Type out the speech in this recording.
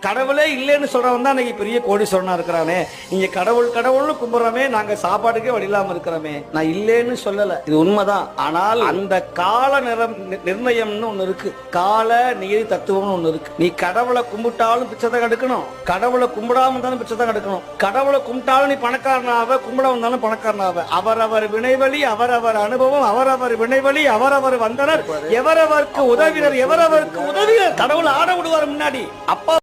கடவுளே இல்லைன்னு சொல்றவன் தான் இன்னைக்கு பெரிய கோடீஸ்வரனா இருக்கிறானே. நீங்க கடவுள் கடவுள்னு கும்பிடுறமே, நாங்க சாப்பாட்டுக்கே வழி இல்லாம இருக்கிறோமே. நான் இல்லைன்னு சொல்லல, இது உண்மைதான். ஆனால் அந்த கால நிர்ணயம்னு ஒண்ணு இருக்கு, கால நீதி தத்துவம்னு ஒண்ணு இருக்கு. நீ கடவுளை கும்பிட்டாலும் பிச்சை தான் எடுக்கணும், கடவுளை கும்பிடாம இருந்தாலும் பிச்சை தான் எடுக்கணும். கடவுளை கும்பிட்டாலும் நீ பணக்காரனாவ, கும்பிட வந்தாலும் பணக்காரனாவ. அவரவர் வினைவழி அவரவர் அனுபவம், அவரவர் வினைவழி அவரவர் வந்தனர், எவரவருக்கு உதவினர் எவரவருக்கு உதவினர். கடவுள் ஆட விடுவார் முன்னாடி. அப்பா